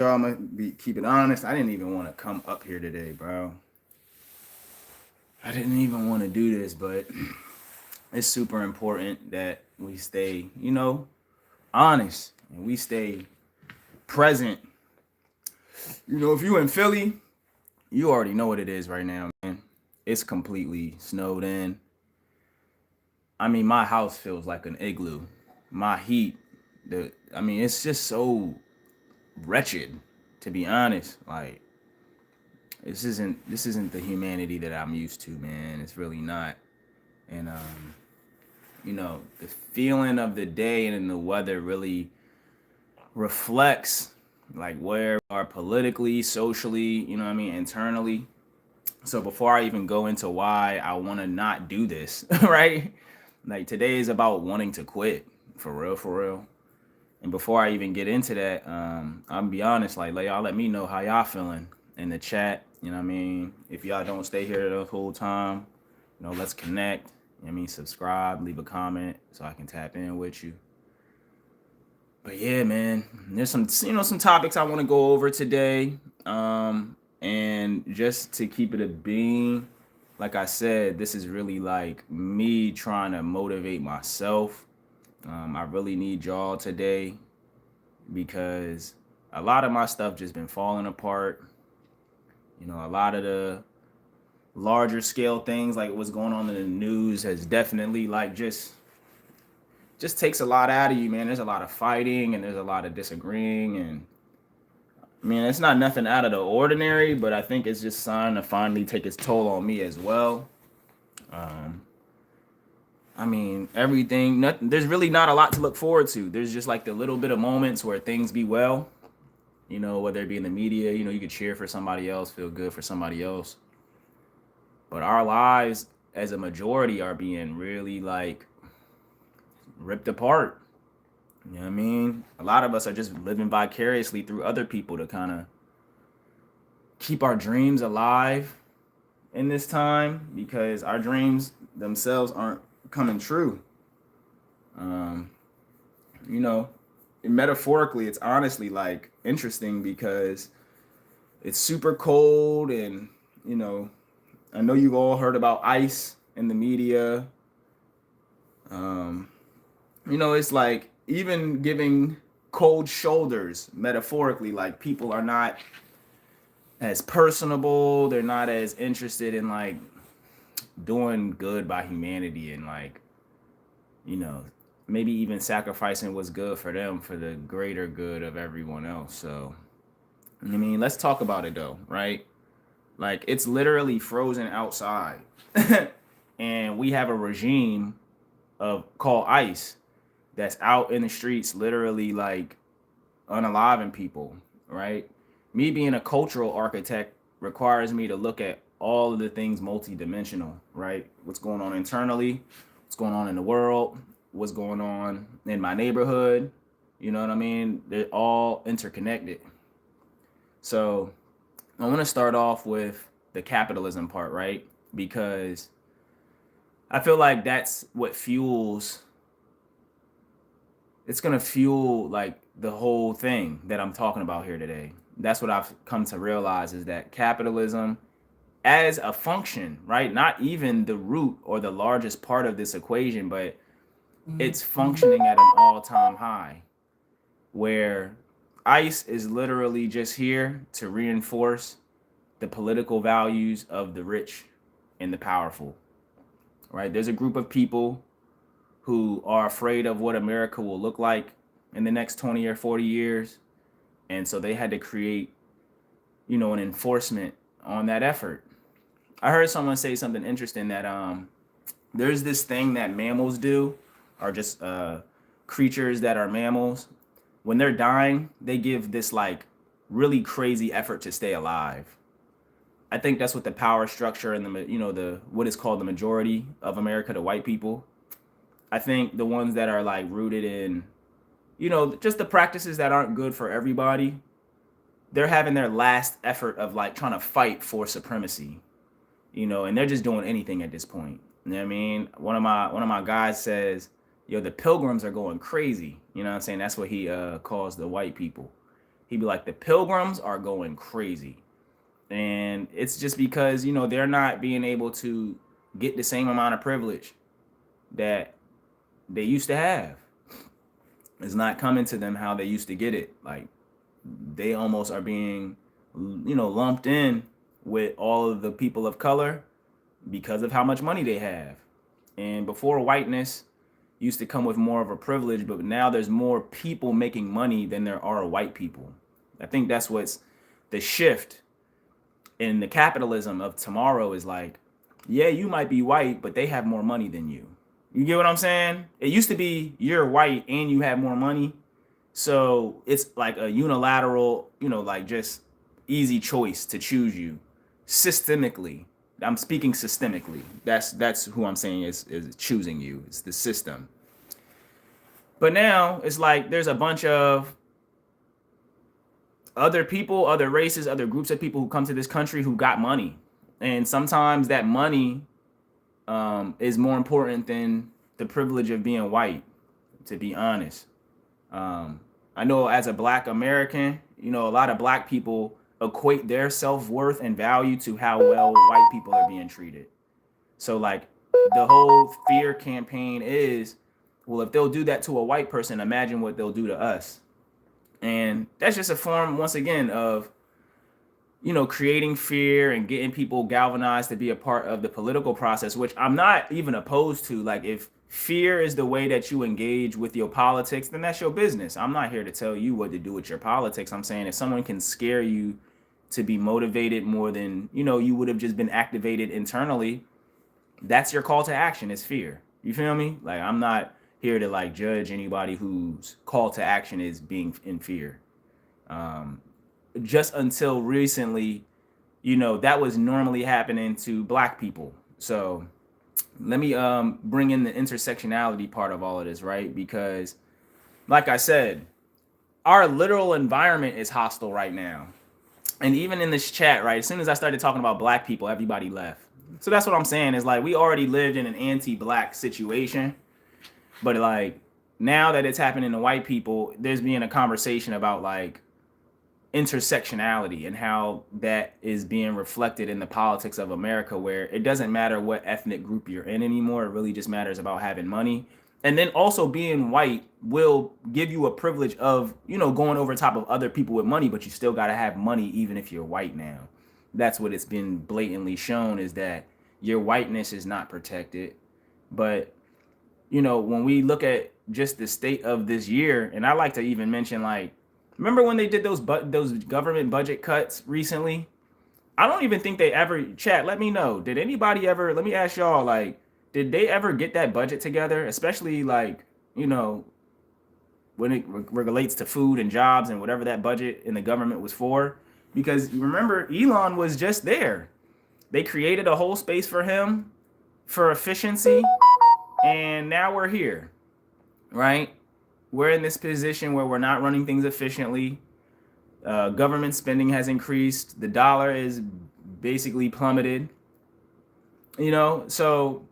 Y'all, I'm gonna keep it honest. I didn't even want to come up here today, bro. I didn't even want to do this, but it's super important that we stay, honest and we stay present. If you in Philly, you already know what it is right now, man. It's completely snowed in. I mean, my house feels like an igloo. My heat, it's just so wretched, to be honest. Like, this isn't the humanity that I'm used to, man. It's really not. And the feeling of the day and the weather really reflects like where we are politically, socially, internally. So before I even go into why I want to not do this, right? Like today is about wanting to quit, for real, for real. And before I even get into that, I'll be honest, like y'all let me know how y'all feeling in the chat. If y'all don't stay here the whole time, let's connect. Subscribe, leave a comment so I can tap in with you. But yeah, man, there's some topics I want to go over today. And just to keep it a beam, like I said, this is really like me trying to motivate myself. I really need y'all today because a lot of my stuff just been falling apart. A lot of the larger scale things like what's going on in the news has definitely like just takes a lot out of you, man. There's a lot of fighting and there's a lot of disagreeing, and it's not nothing out of the ordinary, but I think it's just starting to finally take its toll on me as well. Everything, there's really not a lot to look forward to. There's just like the little bit of moments where things be well, whether it be in the media, you could cheer for somebody else, feel good for somebody else. But our lives as a majority are being really like ripped apart. You know what I mean? A lot of us are just living vicariously through other people to kind of keep our dreams alive in this time because our dreams themselves aren't coming true. Metaphorically, it's honestly like interesting because it's super cold and, I know you've all heard about ice in the media. It's like even giving cold shoulders metaphorically, like people are not as personable, they're not as interested in like doing good by humanity and like, maybe even sacrificing what's good for them for the greater good of everyone else. So, let's talk about it though, right? Like it's literally frozen outside. And we have a regime of called ICE that's out in the streets literally like unaliving people, right? Me being a cultural architect requires me to look at all of the things multidimensional, right? What's going on internally, what's going on in the world, what's going on in my neighborhood, you know what I mean? They're all interconnected. So I want to start off with the capitalism part, right? Because I feel like that's what fuels, it's going to fuel like the whole thing that I'm talking about here today. That's what I've come to realize is that capitalism as a function, right? Not even the root or the largest part of this equation, but it's functioning at an all-time high where ICE is literally just here to reinforce the political values of the rich and the powerful, right? There's a group of people who are afraid of what America will look like in the next 20 or 40 years. And so they had to create, an enforcement on that effort. I heard someone say something interesting that there's this thing that mammals do, or just creatures that are mammals. When they're dying, they give this like really crazy effort to stay alive. I think that's what the power structure and the what is called the majority of America, the white people. I think the ones that are like rooted in, just the practices that aren't good for everybody, they're having their last effort of like trying to fight for supremacy, and they're just doing anything at this point. You know what I mean? One of my guys says, the pilgrims are going crazy. You know what I'm saying? That's what he calls the white people. He'd be like, the pilgrims are going crazy. And it's just because, they're not being able to get the same amount of privilege that they used to have. It's not coming to them how they used to get it. Like, they almost are being, lumped in with all of the people of color because of how much money they have. And before, whiteness used to come with more of a privilege, but now there's more people making money than there are white people. I think that's what's the shift in the capitalism of tomorrow is like, yeah, you might be white, but they have more money than you. You get what I'm saying? It used to be you're white and you have more money. So it's like a unilateral, like just easy choice to choose you systemically. I'm speaking systemically. That's who I'm saying is choosing you. It's the system. But now it's like there's a bunch of other people, other races, other groups of people who come to this country who got money. And sometimes that money is more important than the privilege of being white, to be honest. I know as a Black American, a lot of Black people equate their self-worth and value to how well white people are being treated. So like the whole fear campaign is, well, if they'll do that to a white person, imagine what they'll do to us. And that's just a form, once again, of, creating fear and getting people galvanized to be a part of the political process, which I'm not even opposed to. Like, if fear is the way that you engage with your politics, then that's your business. I'm not here to tell you what to do with your politics. I'm saying if someone can scare you to be motivated more than, you would have just been activated internally, that's your call to action is fear. You feel me? Like, I'm not here to like judge anybody whose call to action is being in fear. Just until recently, that was normally happening to Black people. So let me bring in the intersectionality part of all of this, right? Because like I said, our literal environment is hostile right now. And even in this chat, right, as soon as I started talking about Black people, everybody left. So that's what I'm saying is like we already lived in an anti-Black situation. But like now that it's happening to white people, there's being a conversation about like intersectionality and how that is being reflected in the politics of America, where it doesn't matter what ethnic group you're in anymore. It really just matters about having money. And then also being white will give you a privilege of, going over top of other people with money, but you still got to have money even if you're white now. That's what it's been blatantly shown, is that your whiteness is not protected. But, when we look at just the state of this year, and I like to even mention, like, remember when they did those government budget cuts recently? I don't even think they ever, chat, let me know. Did anybody ever, let me ask y'all, like, did they ever get that budget together? Especially like, when it relates to food and jobs and whatever that budget in the government was for. Because remember, Elon was just there. They created a whole space for him for efficiency. And now we're here, right? We're in this position where we're not running things efficiently. Government spending has increased. The dollar is basically plummeted. So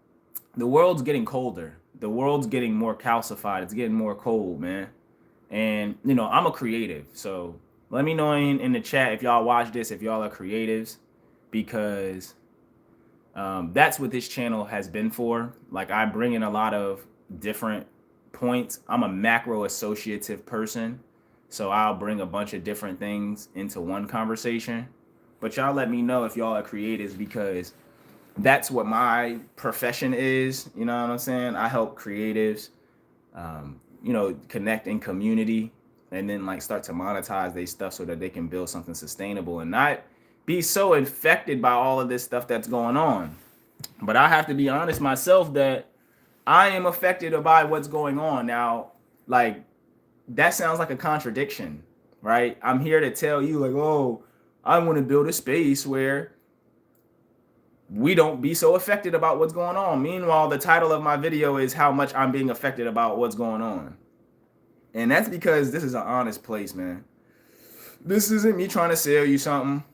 the world's getting colder. The world's getting more calcified. It's getting more cold, man. And, I'm a creative. So let me know in the chat if y'all watch this, if y'all are creatives, because that's what this channel has been for. Like, I bring in a lot of different points. I'm a macro associative person. So I'll bring a bunch of different things into one conversation. But y'all let me know if y'all are creatives, because that's what my profession is. You know what I'm saying? I help creatives, connect in community and then like start to monetize their stuff so that they can build something sustainable and not be so infected by all of this stuff that's going on. But I have to be honest myself that I am affected by what's going on now. Like, that sounds like a contradiction, right? I'm here to tell you like, oh, I want to build a space where we don't be so affected about what's going on. Meanwhile, the title of my video is how much I'm being affected about what's going on. And that's because this is an honest place, man. This isn't me trying to sell you something.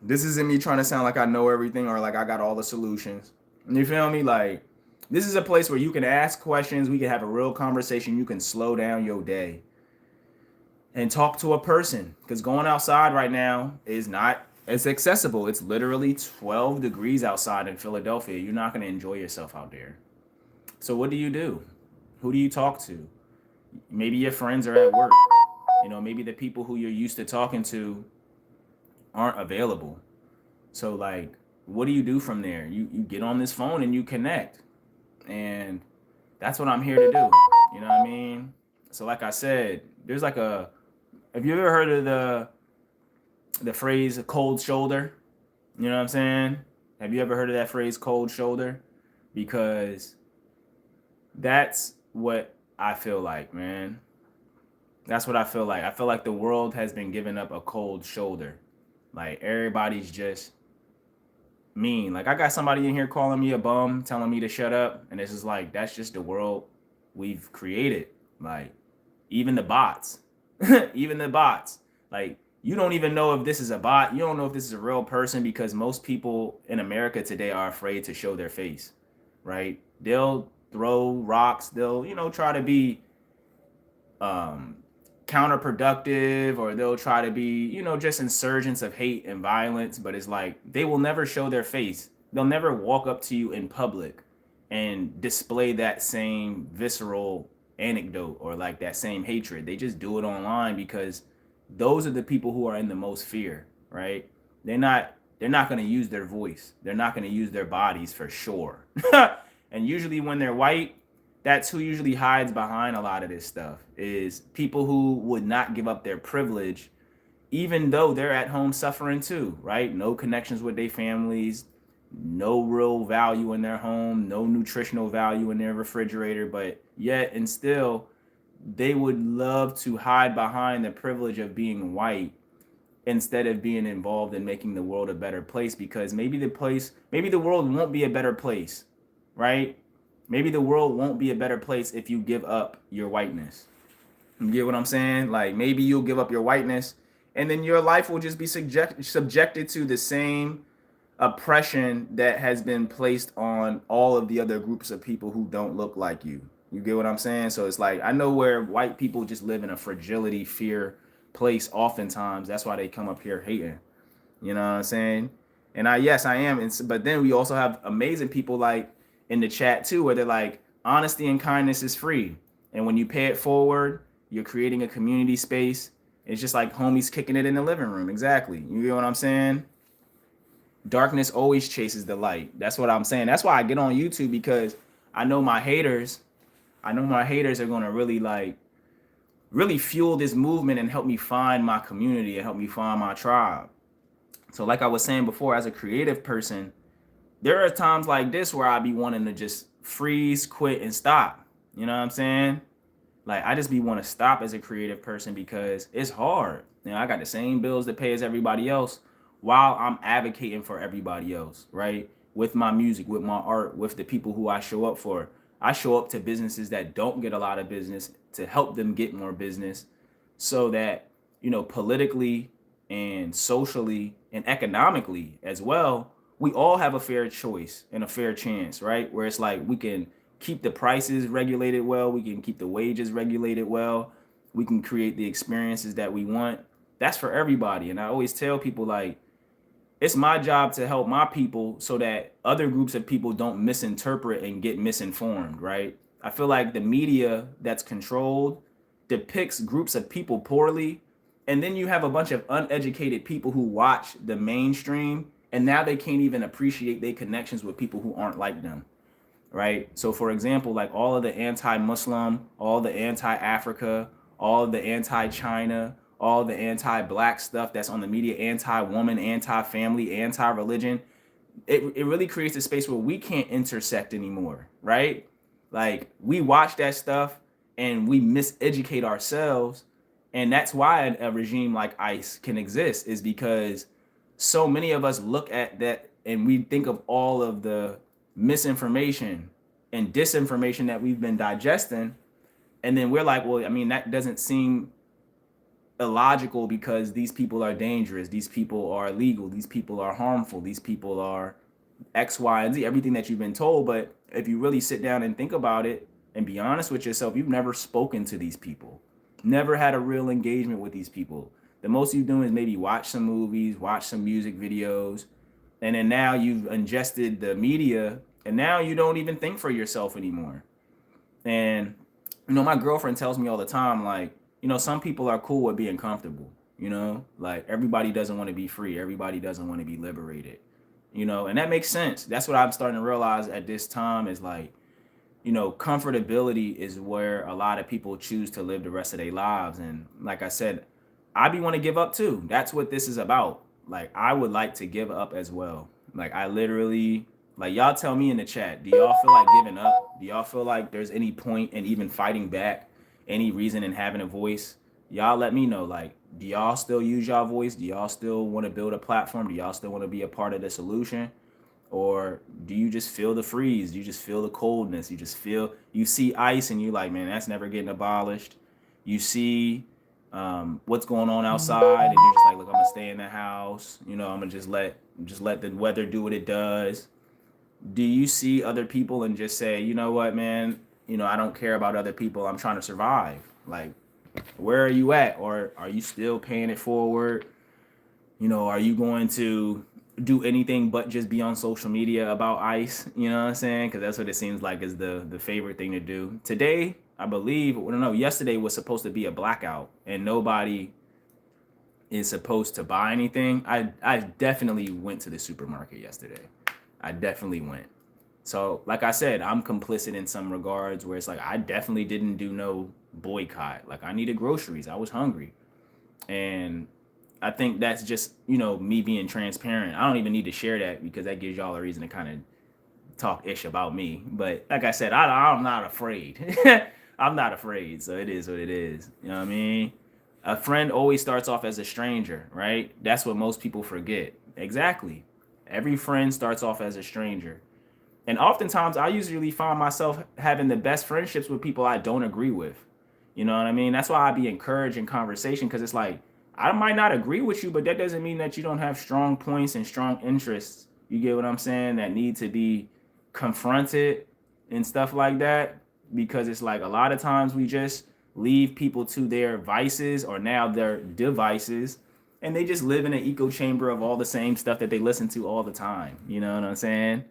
This isn't me trying to sound like I know everything or like I got all the solutions. You feel me? Like, this is a place where you can ask questions. We can have a real conversation. You can slow down your day. and talk to a person, because going outside right now is not as accessible. It's literally 12 degrees outside in Philadelphia. You're not going to enjoy yourself out there. So what do you do? Who do you talk to? Maybe your friends are at work. Maybe the people who you're used to talking to aren't available. So like, what do you do from there? You get on this phone and you connect. And that's what I'm here to do. You know what I mean? So like I said, there's like a have you ever heard of the phrase cold shoulder? You know what I'm saying? Have you ever heard of that phrase cold shoulder? Because that's what I feel like, man. That's what I feel like. I feel like the world has been giving up a cold shoulder. Like everybody's just mean. Like I got somebody in here calling me a bum, telling me to shut up, and it's just like that's just the world we've created. Like even the bots, even the bots. Like you don't even know if this is a bot. You don't know if this is a real person because most people in America today are afraid to show their face, right? They'll throw rocks. They'll try to be um counterproductive, or they'll try to be just insurgents of hate and violence, but it's like they will never show their face. They'll never walk up to you in public and display that same visceral anecdote or like that same hatred. They just do it online because those are the people who are in the most fear, right? They're not going to use their voice. They're not going to use their bodies for sure. And usually when they're white, that's who usually hides behind a lot of this stuff, is people who would not give up their privilege even though they're at home suffering too, right? No connections with their families, no real value in their home, no nutritional value in their refrigerator, but yet and still they would love to hide behind the privilege of being white instead of being involved in making the world a better place, because maybe the world won't be a better place, right? Maybe the world won't be a better place if you give up your whiteness. You get what I'm saying? Like maybe you'll give up your whiteness and then your life will just be subjected to the same oppression that has been placed on all of the other groups of people who don't look like you. You get what I'm saying? So it's like I know where white people just live in a fragility, fear place oftentimes. That's why they come up here hating. You know what I'm saying? And yes, I am. But then we also have amazing people like in the chat too, where they're like, honesty and kindness is free. And when you pay it forward, you're creating a community space. It's just like homies kicking it in the living room. Exactly. You get what I'm saying? Darkness always chases the light. That's what I'm saying. That's why I get on YouTube, because I know my haters are going to really fuel this movement and help me find my community and help me find my tribe. So like I was saying before, as a creative person, there are times like this where I be wanting to just freeze, quit, and stop. You know what I'm saying? Like I just be want to stop as a creative person because it's hard. I got the same bills to pay as everybody else while I'm advocating for everybody else, right? With my music, with my art, with the people who I show up for. I show up to businesses that don't get a lot of business to help them get more business so that, politically and socially and economically as well, we all have a fair choice and a fair chance, right? Where it's like we can keep the prices regulated well, we can keep the wages regulated well, we can create the experiences that we want. That's for everybody. And I always tell people like, it's my job to help my people so that other groups of people don't misinterpret and get misinformed, right? I feel like the media that's controlled depicts groups of people poorly, and then you have a bunch of uneducated people who watch the mainstream, and now they can't even appreciate their connections with people who aren't like them, right? So for example, like all of the anti-Muslim, all the anti-Africa, all of the anti-China, all the anti-black stuff that's on the media, anti-woman, anti-family, anti-religion, it really creates a space where we can't intersect anymore, right? Like we watch that stuff and we miseducate ourselves. And that's why a regime like ICE can exist, is because so many of us look at that and we think of all of the misinformation and disinformation that we've been digesting. And then we're like, well, I mean, that doesn't seem illogical because these people are dangerous. These people are illegal. These people are harmful. These people are X, Y, and Z, everything that you've been told. But if you really sit down and think about it and be honest with yourself, you've never spoken to these people. Never had a real engagement with these people. The most you do is maybe watch some movies, watch some music videos, and then now you've ingested the media, and now you don't even think for yourself anymore. And my girlfriend tells me all the time, like, some people are cool with being comfortable. Like everybody doesn't want to be free. Everybody doesn't want to be liberated. And that makes sense. That's what I'm starting to realize at this time is like, comfortability is where a lot of people choose to live the rest of their lives. And like I said, I be want to give up too. That's what this is about. Like I would like to give up as well. Like I literally, like y'all tell me in the chat, do y'all feel like giving up? Do y'all feel like there's any point in even fighting back? Any reason in having a voice? Y'all let me know. Like, do y'all still use y'all voice? Do y'all still want to build a platform? Do y'all still want to be a part of the solution? Or do you just feel the freeze? You just feel the coldness. You see ice and you like, man, that's never getting abolished. You see what's going on outside and you're just like, look, I'm gonna stay in the house. I'm gonna just let the weather do what it does. Do you see other people and just say, you know what, man, I don't care about other people. I'm trying to survive. Like, where are you at? Or are you still paying it forward? Are you going to do anything but just be on social media about ICE? You know what I'm saying? Because that's what it seems like is the favorite thing to do. Today, I believe, I don't know, yesterday was supposed to be a blackout and nobody is supposed to buy anything. I definitely went to the supermarket yesterday. I definitely went. So like I said, I'm complicit in some regards where it's like I definitely didn't do no boycott. Like I needed groceries. I was hungry. And I think that's just, me being transparent. I don't even need to share that because that gives y'all a reason to kind of talk ish about me. But like I said, I'm not afraid. I'm not afraid. So it is what it is. You know what I mean? A friend always starts off as a stranger, right? That's what most people forget. Exactly. Every friend starts off as a stranger. And oftentimes I usually find myself having the best friendships with people I don't agree with. You know what I mean? That's why I be encouraged in conversation because it's like, I might not agree with you, but that doesn't mean that you don't have strong points and strong interests. You get what I'm saying? That need to be confronted and stuff like that. Because it's like a lot of times we just leave people to their vices or now their devices. And they just live in an echo chamber of all the same stuff that they listen to all the time. You know what I'm saying?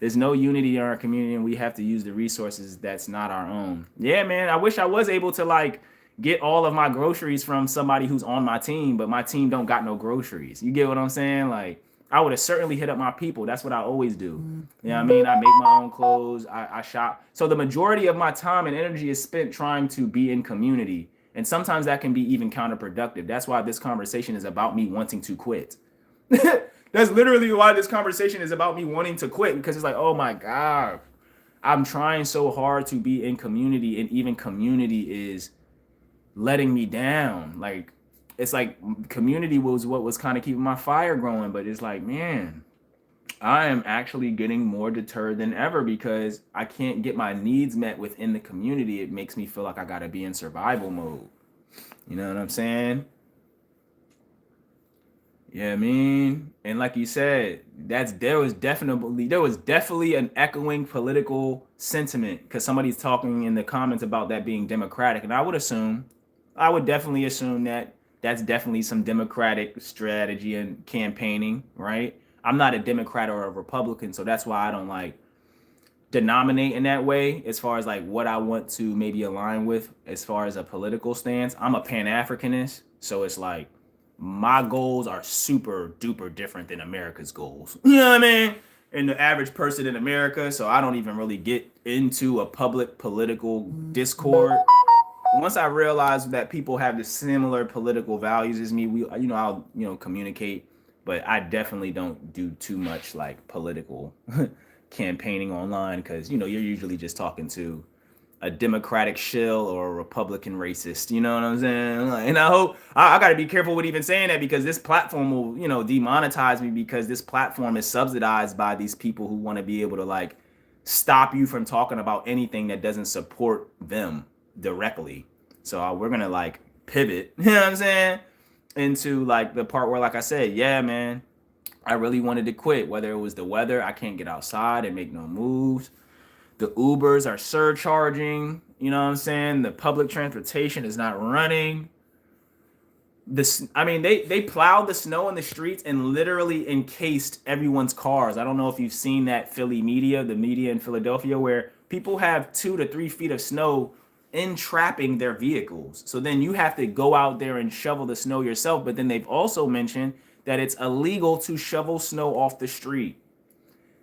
There's no unity in our community and we have to use the resources that's not our own. Yeah, man, I wish I was able to like get all of my groceries from somebody who's on my team, but my team don't got no groceries. You get what I'm saying? Like I would have certainly hit up my people. That's what I always do. You know what I mean? I make my own clothes. I shop. So the majority of my time and energy is spent trying to be in community. And sometimes that can be even counterproductive. That's why this conversation is about me wanting to quit. That's literally why this conversation is about me wanting to quit, because it's like, oh my God, I'm trying so hard to be in community and even community is letting me down. Like, it's like community was what was kind of keeping my fire growing. But it's like, man, I am actually getting more deterred than ever because I can't get my needs met within the community. It makes me feel like I got to be in survival mode. You know what I'm saying? Yeah, I mean, and like you said, there was definitely an echoing political sentiment because somebody's talking in the comments about that being democratic, and I would definitely assume that that's definitely some democratic strategy and campaigning, right? I'm not a Democrat or a Republican, so that's why I don't like denominate in that way as far as like what I want to maybe align with as far as a political stance. I'm a Pan-Africanist, so it's like my goals are super duper different than America's goals. You know what I mean? And the average person in America. So I don't even really get into a public political discord. Once I realize that people have the similar political values as me, I'll communicate, but I definitely don't do too much like political campaigning online because you're usually just talking to a Democratic shill or a Republican racist. You know what I'm saying? And I hope I got to be careful with even saying that because this platform will, demonetize me because this platform is subsidized by these people who want to be able to like stop you from talking about anything that doesn't support them directly. So we're going to like pivot, you know what I'm saying? Into like the part where, like I said, yeah, man, I really wanted to quit, whether it was the weather, I can't get outside and make no moves. The Ubers are surcharging. You know what I'm saying? The public transportation is not running. This, I mean, they plowed the snow in the streets and literally encased everyone's cars. I don't know if you've seen that Philly media, the media in Philadelphia, where people have 2 to 3 feet of snow entrapping their vehicles. So then you have to go out there and shovel the snow yourself. But then they've also mentioned that it's illegal to shovel snow off the street.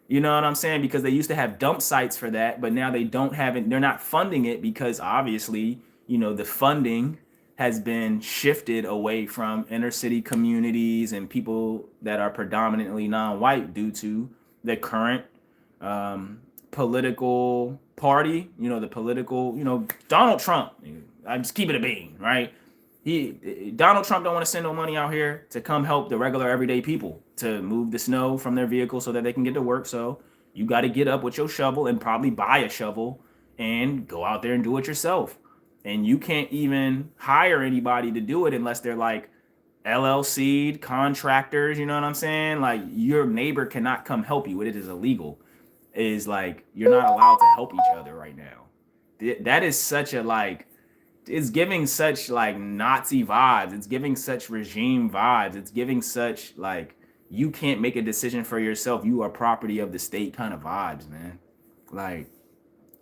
You know what I'm saying? Because they used to have dump sites for that, but now they don't have it. They're not funding it because obviously, the funding has been shifted away from inner city communities and people that are predominantly non-white due to the current political party, the political, Donald Trump. I just keep it a bean, right? Donald Trump don't want to send no money out here to come help the regular everyday people to move the snow from their vehicle so that they can get to work. So you got to get up with your shovel and probably buy a shovel and go out there and do it yourself. And you can't even hire anybody to do it unless they're like LLC'd contractors. You know what I'm saying? Like your neighbor cannot come help you. It is illegal. It is like you're not allowed to help each other right now. That is such a it's giving such Nazi vibes. It's giving such regime vibes. It's giving such you can't make a decision for yourself. You are property of the state kind of vibes, man.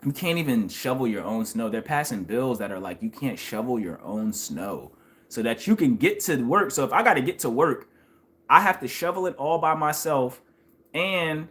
You can't even shovel your own snow. They're passing bills that are you can't shovel your own snow so that you can get to work. So if I got to get to work, I have to shovel it all by myself. And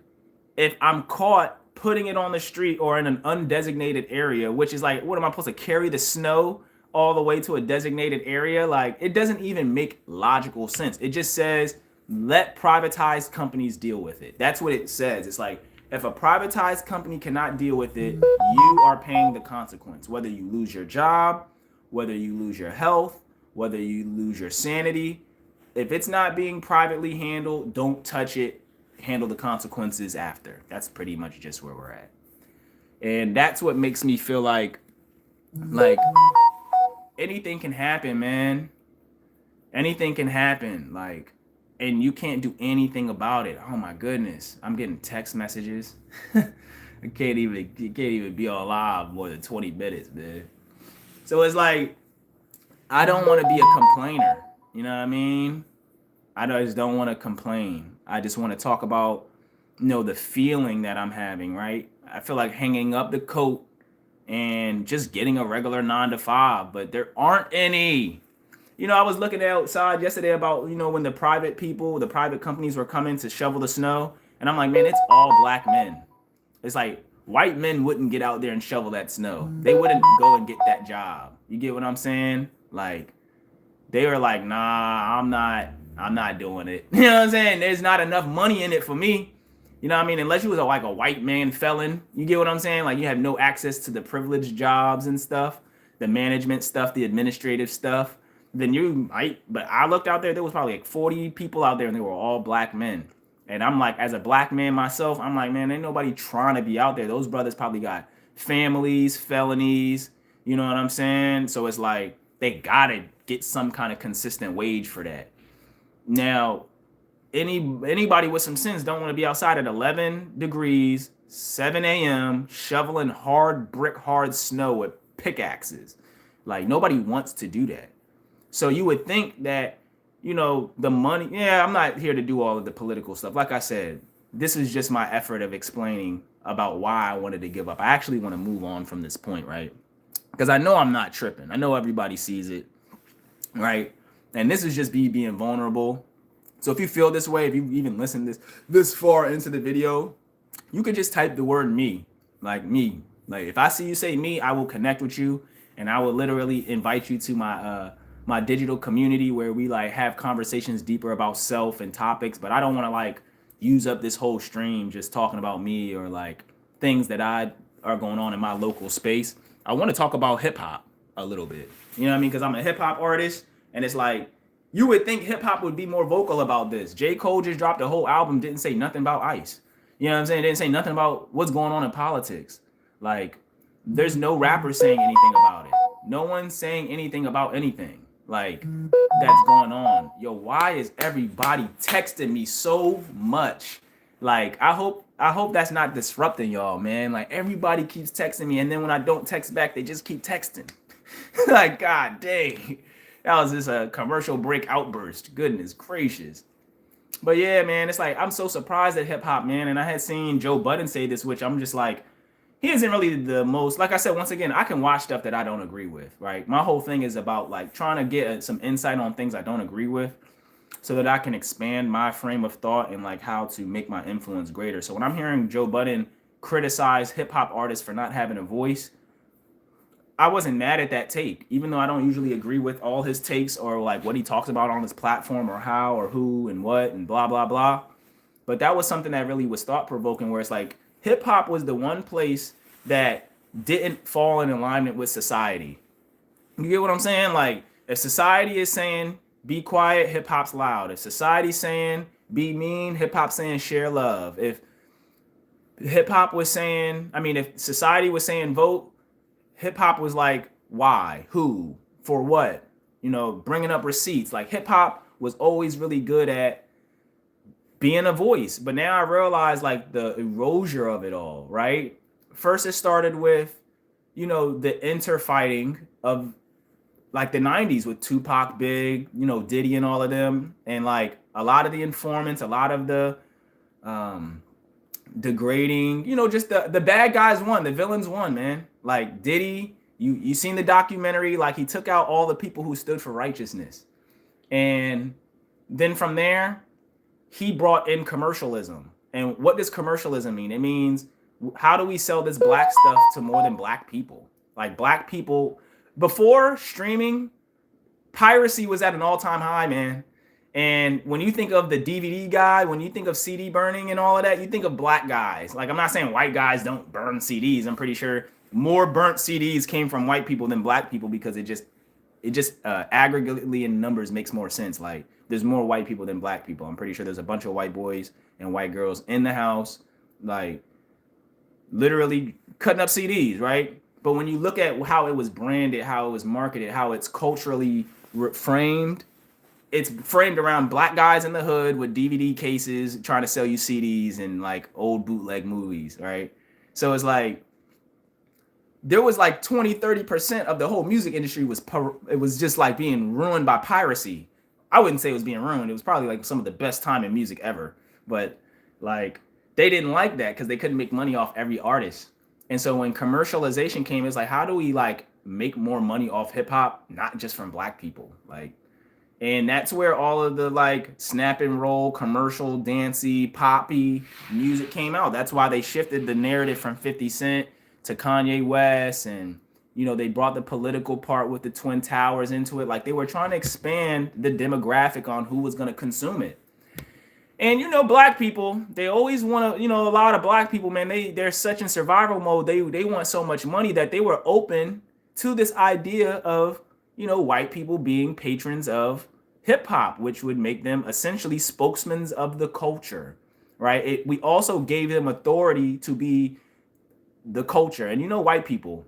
if I'm caught putting it on the street or in an undesignated area, which is what am I supposed to carry the snow all the way to a designated area? It doesn't even make logical sense. It just says, let privatized companies deal with it. That's what it says. It's if a privatized company cannot deal with it, you are paying the consequence, whether you lose your job, whether you lose your health, whether you lose your sanity. If it's not being privately handled, don't touch it. Handle the consequences after. That's pretty much just where we're at. And that's what makes me feel like anything can happen, man. Anything can happen. And you can't do anything about it. Oh my goodness. I'm getting text messages. I can't even be on live more than 20 minutes, man. So it's I don't want to be a complainer. You know what I mean? I just don't want to complain. I just want to talk about, the feeling that I'm having, right? I feel like hanging up the coat and just getting a regular 9 to 5, but there aren't any. I was looking outside yesterday about, when the private companies were coming to shovel the snow. And I'm like, man, it's all black men. It's white men wouldn't get out there and shovel that snow. They wouldn't go and get that job. You get what I'm saying? They were nah, I'm not doing it. You know what I'm saying? There's not enough money in it for me. You know what I mean? Unless you was a white man felon. You get what I'm saying? You have no access to the privileged jobs and stuff, the management stuff, the administrative stuff. Then you might. But I looked out there was probably 40 people out there and they were all black men. And I'm as a black man myself, I'm man, ain't nobody trying to be out there. Those brothers probably got families, felonies. You know what I'm saying? So it's they gotta get some kind of consistent wage for that. Now, anybody with some sense don't want to be outside at 11 degrees, 7 a.m., shoveling hard snow with pickaxes. Nobody wants to do that. So you would think that, the money, I'm not here to do all of the political stuff. Like I said, this is just my effort of explaining about why I wanted to give up. I actually want to move on from this point, right? Because I know I'm not tripping. I know everybody sees it, right? And this is just being vulnerable. So if you feel this way, if you even listen this far into the video, you could just type the word me, me. If I see you say me, I will connect with you and I will literally invite you to my digital community where we have conversations deeper about self and topics. But I don't want to use up this whole stream just talking about me or things that are going on in my local space. I want to talk about hip hop a little bit. You know what I mean? Because I'm a hip hop artist. And it's you would think hip hop would be more vocal about this. J. Cole just dropped a whole album, didn't say nothing about ICE. You know what I'm saying? Didn't say nothing about what's going on in politics. There's no rapper saying anything about it. No one's saying anything about anything that's going on. Yo, why is everybody texting me so much? I hope I hope that's not disrupting y'all, man. Like everybody keeps texting me, and then when I don't text back, they just keep texting. Like, God dang. That was just a commercial break outburst. Goodness gracious. But yeah, man, it's like I'm so surprised at hip hop, man. And I had seen Joe Budden say this, which I'm just like, he isn't really the most, like I said, once again, I can watch stuff that I don't agree with, right? My whole thing is about like trying to get some insight on things I don't agree with so that I can expand my frame of thought and like how to make my influence greater. So when I'm hearing Joe Budden criticize hip hop artists for not having a voice, I wasn't mad at that take, even though I don't usually agree with all his takes or like what he talks about on his platform or how or who and what and blah, blah, blah. But that was something that really was thought provoking, where it's like hip hop was the one place that didn't fall in alignment with society. You get what I'm saying? Like if society is saying be quiet, hip hop's loud. If society's saying be mean, hip hop's saying share love. If hip hop was saying, I mean, if society was saying vote, hip hop was like why, who, for what, you know, bringing up receipts. Like hip hop was always really good at being a voice. But now I realize like the erasure of it all, right? First, it started with, you know, the interfighting of like the 90s with Tupac, Big, you know, Diddy and all of them. And like a lot of the informants, a lot of the degrading, you know, just the bad guys won, the villains won, man. Like Diddy, you seen the documentary, like he took out all the people who stood for righteousness. And then from there, he brought in commercialism. And what does commercialism mean? It means how do we sell this black stuff to more than black people? Like black people, before streaming, piracy was at an all-time high, man. And when you think of the DVD guy, when you think of CD burning and all of that, you think of black guys. Like I'm not saying white guys don't burn CDs. I'm pretty sure more burnt CDs came from white people than black people because it just aggregately in numbers makes more sense. Like there's more white people than black people. I'm pretty sure there's a bunch of white boys and white girls in the house, like literally cutting up CDs, right? But when you look at how it was branded, how it was marketed, how it's culturally framed, it's framed around black guys in the hood with DVD cases trying to sell you CDs and like old bootleg movies, right? So it's like there was like 20-30% of the whole music industry it was just like being ruined by piracy. I wouldn't say it was being ruined. It was probably like some of the best time in music ever. But like they didn't like that because they couldn't make money off every artist. And so when commercialization came, it's like, how do we like make more money off hip hop, not just from black people? Like, and that's where all of the like snap and roll, commercial, dancey, poppy music came out. That's why they shifted the narrative from 50 Cent to Kanye West. And, you know, they brought the political part with the Twin Towers into it. Like they were trying to expand the demographic on who was going to consume it. And, you know, black people, they always want to, you know, a lot of black people, man, they're such in survival mode. They want so much money that they were open to this idea of, you know, white people being patrons of hip hop, which would make them essentially spokesmen of the culture, right? We also gave them authority to be the culture. And, you know, white people,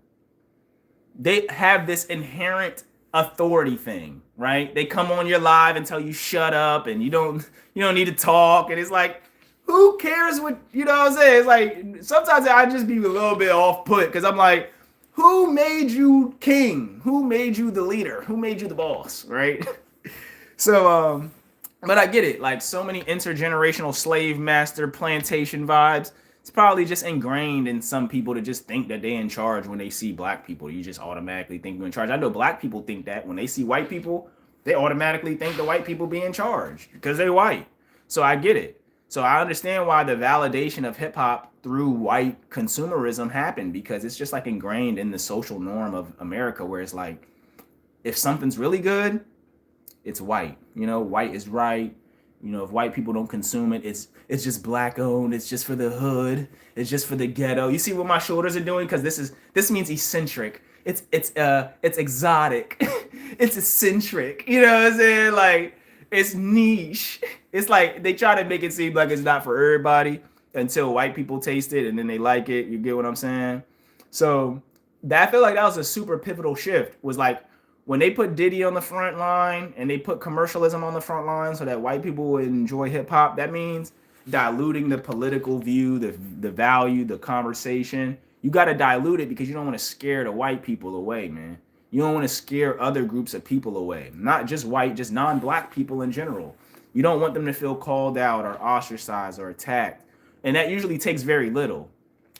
they have this inherent authority thing, right? They come on your live and tell you shut up and you don't need to talk. And it's like, who cares what, you know what I'm saying? It's like, sometimes I just be a little bit off put because I'm like, who made you king? Who made you the leader? Who made you the boss, right? So, but I get it. Like so many intergenerational slave master plantation vibes. It's probably just ingrained in some people to just think that they're in charge when they see black people. You just automatically think you're in charge. I know black people think that when they see white people, they automatically think the white people be in charge because they're white. So I get it. So I understand why the validation of hip hop through white consumerism happened, because it's just like ingrained in the social norm of America, where it's like, if something's really good, it's white. You know, white is right. You know, if white people don't consume it, it's just black owned. It's just for the hood. It's just for the ghetto. You see what my shoulders are doing? Because this means eccentric. It's exotic. It's eccentric. You know what I'm saying? Like, it's niche. It's like they try to make it seem like it's not for everybody until white people taste it and then they like it. You get what I'm saying? So I feel like that was a super pivotal shift. Was like when they put Diddy on the front line and they put commercialism on the front line so that white people would enjoy hip hop. That means diluting the political view, the value, the conversation. You got to dilute it because you don't want to scare the white people away, man. You don't want to scare other groups of people away, not just white, just non-black people in general. You don't want them to feel called out or ostracized or attacked. And that usually takes very little,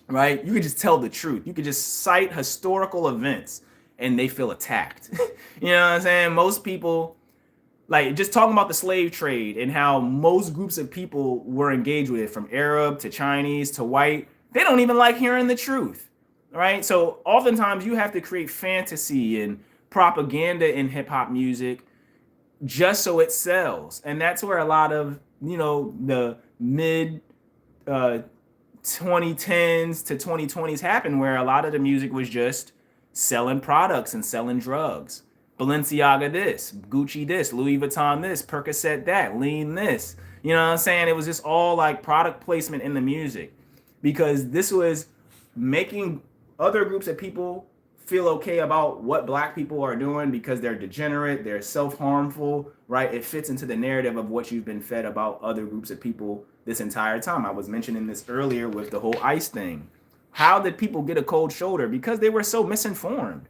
right? You could just tell the truth. You could just cite historical events and they feel attacked. You know what I'm saying? Most people, like just talking about the slave trade and how most groups of people were engaged with it, from Arab to Chinese to white, they don't even like hearing the truth, right? So oftentimes you have to create fantasy and propaganda in hip hop music just so it sells. And that's where a lot of, the mid 2010s to 2020s happened, where a lot of the music was just selling products and selling drugs. Balenciaga this, Gucci this, Louis Vuitton this, Percocet that, Lean this. You know what I'm saying? It was just all like product placement in the music, because this was making other groups of people feel okay about what black people are doing because they're degenerate, they're self-harmful, right? It fits into the narrative of what you've been fed about other groups of people this entire time. I was mentioning this earlier with the whole ICE thing. How did people get a cold shoulder? Because they were so misinformed.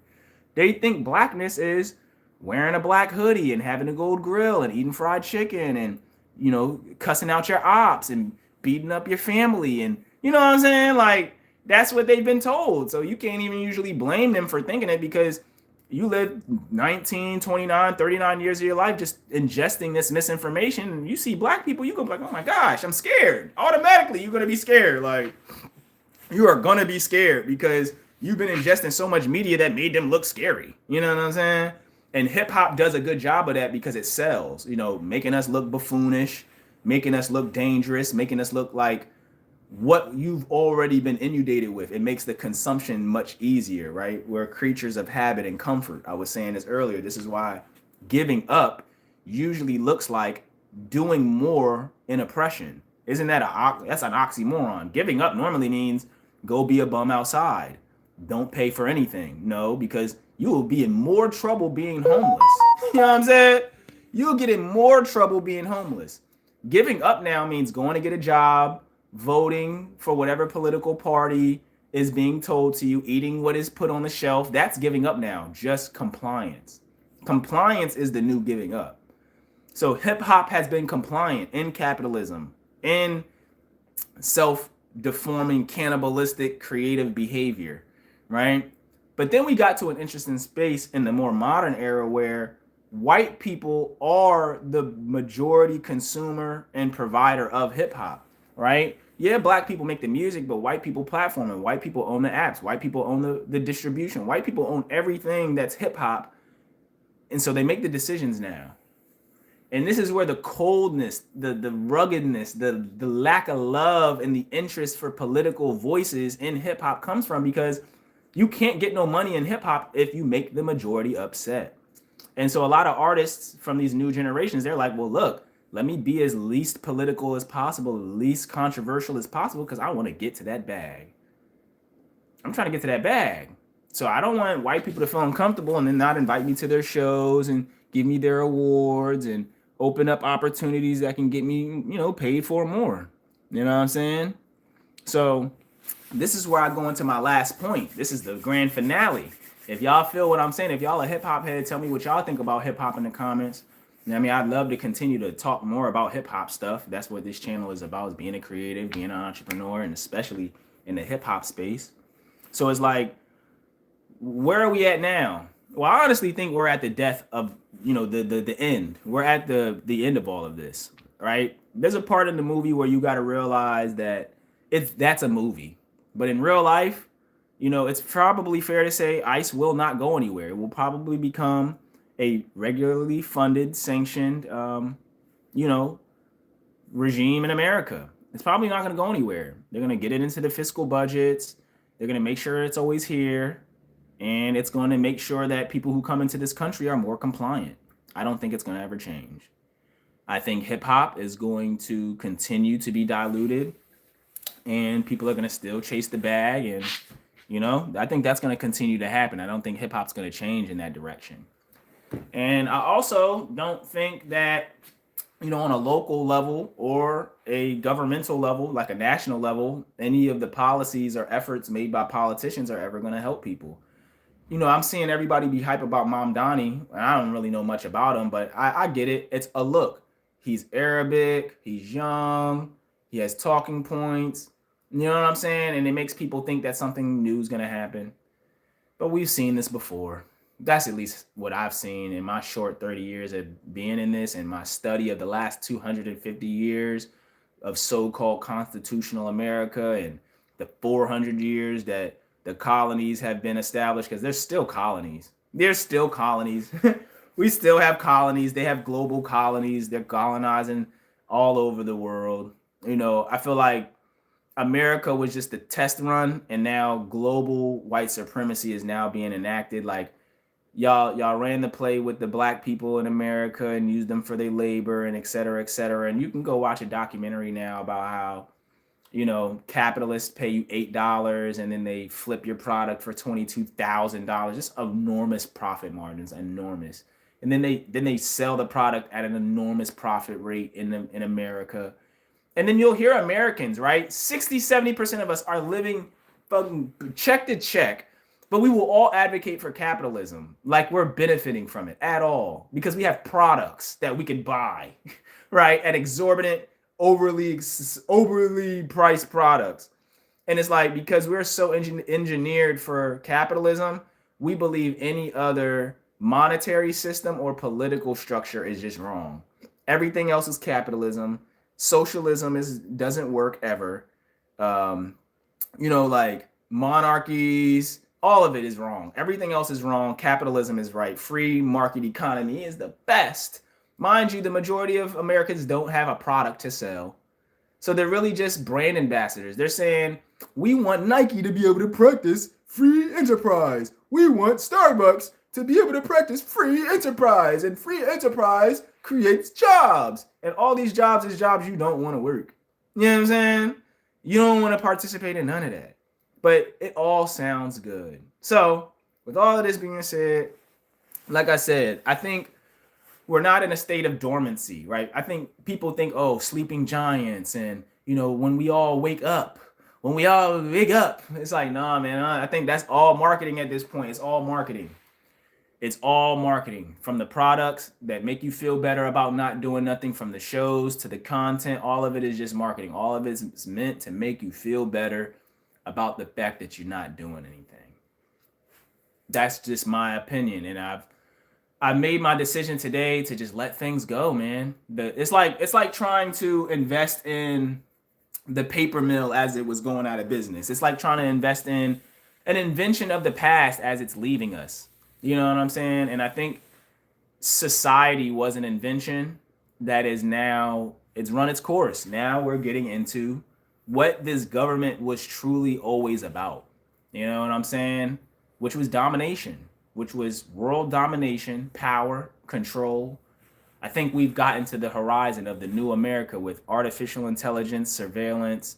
They think blackness is wearing a black hoodie and having a gold grill and eating fried chicken and, cussing out your ops and beating up your family. And you know what I'm saying? Like, that's what they've been told. So you can't even usually blame them for thinking it, because you lived 19, 29, 39 years of your life just ingesting this misinformation. And you see black people, you go like, oh my gosh, I'm scared. Automatically, you're going to be scared. Like, you are going to be scared because you've been ingesting so much media that made them look scary. You know what I'm saying? And hip hop does a good job of that because it sells, making us look buffoonish, making us look dangerous, making us look like what you've already been inundated with. It makes the consumption much easier, right? We're creatures of habit and comfort. I was saying this earlier. This is why giving up usually looks like doing more in oppression. Isn't that that's an oxymoron? Giving up normally means go be a bum outside. Don't pay for anything. No, because you will be in more trouble being homeless. You know what I'm saying? You'll get in more trouble being homeless. Giving up now means going to get a job, voting for whatever political party is being told to you, eating what is put on the shelf. That's giving up now. Just compliance. Compliance is the new giving up. So hip hop has been compliant in capitalism, in self-deforming, cannibalistic, creative behavior, right? But then we got to an interesting space in the more modern era where white people are the majority consumer and provider of hip hop, right? Yeah, black people make the music, but white people platform it. White people own the apps. White people own the distribution. White people own everything that's hip hop. And so they make the decisions now. And this is where the coldness, the ruggedness, the lack of love and the interest for political voices in hip hop comes from, because you can't get no money in hip hop if you make the majority upset. And so a lot of artists from these new generations, they're like, well, look, let me be as least political as possible, least controversial as possible, because I want to get to that bag. I'm trying to get to that bag. So I don't want white people to feel uncomfortable and then not invite me to their shows and give me their awards and open up opportunities that can get me, paid for more. You know what I'm saying? So this is where I go into my last point. This is the grand finale. If y'all feel what I'm saying, if y'all a hip hop head, tell me what y'all think about hip hop in the comments. I mean, I'd love to continue to talk more about hip hop stuff. That's what this channel is about, is being a creative, being an entrepreneur, and especially in the hip hop space. So it's like, where are we at now? Well, I honestly think we're at the death of, the end. We're at the end of all of this, right? There's a part in the movie where you got to realize that that's a movie. But in real life, it's probably fair to say ICE will not go anywhere. It will probably become a regularly funded, sanctioned, regime in America. It's probably not going to go anywhere. They're going to get it into the fiscal budgets. They're going to make sure it's always here. And it's going to make sure that people who come into this country are more compliant. I don't think it's going to ever change. I think hip hop is going to continue to be diluted, and people are going to still chase the bag. And, I think that's going to continue to happen. I don't think hip hop's going to change in that direction. And I also don't think that on a local level or a governmental level, like a national level, any of the policies or efforts made by politicians are ever going to help people. I'm seeing everybody be hype about Mom Donnie. And I don't really know much about him, but I get it. It's a look. He's Arabic, he's young, he has talking points. You know what I'm saying? And it makes people think that something new is going to happen. But we've seen this before. That's at least what I've seen in my short 30 years of being in this and my study of the last 250 years of so-called constitutional America and the 400 years that the colonies have been established, because there's still colonies. There's still colonies. We still have colonies. They have global colonies. They're colonizing all over the world. I feel like America was just a test run, and now global white supremacy is now being enacted. Like y'all ran the play with the black people in America and used them for their labor and et cetera, et cetera. And you can go watch a documentary now about how capitalists pay you $8 and then they flip your product for $22,000. Just enormous profit margins, enormous. And then they sell the product at an enormous profit rate in America. And then you'll hear Americans, right? 60-70% of us are living fucking check to check, but we will all advocate for capitalism like we're benefiting from it at all, because we have products that we can buy, right? At exorbitant, overly priced products. And it's like, because we're so engineered for capitalism, we believe any other monetary system or political structure is just wrong. Everything else is capitalism. Socialism doesn't work ever. Like monarchies, all of it is wrong. Everything else is wrong. Capitalism is right. Free market economy is the best. Mind you, the majority of Americans don't have a product to sell. So they're really just brand ambassadors. They're saying, we want Nike to be able to practice free enterprise. We want Starbucks to be able to practice free enterprise. And free enterprise creates jobs. And all these jobs is jobs you don't want to work. You know what I'm saying? You don't want to participate in none of that. But it all sounds good. So with all of this being said, like I said, I think we're not in a state of dormancy, right? I think people think, oh, sleeping giants, and when we all wake up, it's like, nah, man. I think that's all marketing at this point. It's all marketing. It's all marketing, from the products that make you feel better about not doing nothing, from the shows to the content. All of it is just marketing. All of it is meant to make you feel better about the fact that you're not doing anything. That's just my opinion, and I made my decision today to just let things go, man. It's like trying to invest in the paper mill as it was going out of business. It's like trying to invest in an invention of the past as it's leaving us. You know what I'm saying? And I think society was an invention that is now, it's run its course. Now we're getting into what this government was truly always about. You know what I'm saying? Which was domination, which was world domination, power, control. I think we've gotten to the horizon of the new America with artificial intelligence, surveillance,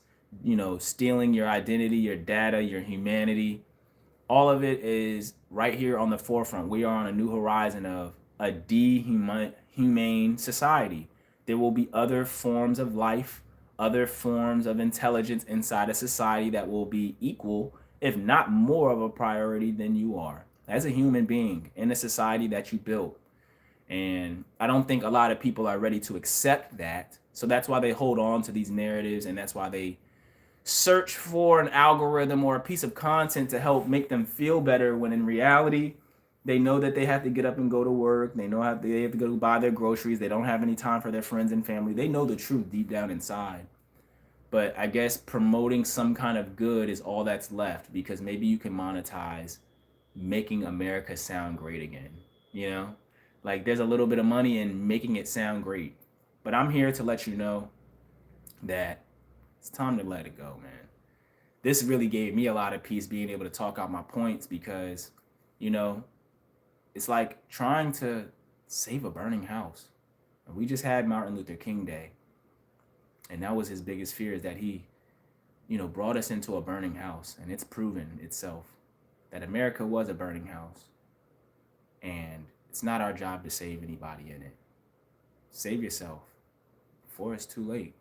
stealing your identity, your data, your humanity. All of it is right here on the forefront. We are on a new horizon of a dehumane society. There will be other forms of life, other forms of intelligence inside a society that will be equal, if not more of a priority than you are as a human being in a society that you built. And I don't think a lot of people are ready to accept that. So that's why they hold on to these narratives, and that's why they search for an algorithm or a piece of content to help make them feel better, when in reality, they know that they have to get up and go to work. They know they have to go buy their groceries. They don't have any time for their friends and family. They know the truth deep down inside. But I guess promoting some kind of good is all that's left, because maybe you can monetize making America sound great again. Like there's a little bit of money in making it sound great. But I'm here to let you know that it's time to let it go, man. This really gave me a lot of peace, being able to talk out my points, because, it's like trying to save a burning house. We just had Martin Luther King Day. And that was his biggest fear, is that he, brought us into a burning house. And it's proven itself that America was a burning house. And it's not our job to save anybody in it. Save yourself. before it's too late.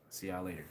See y'all later.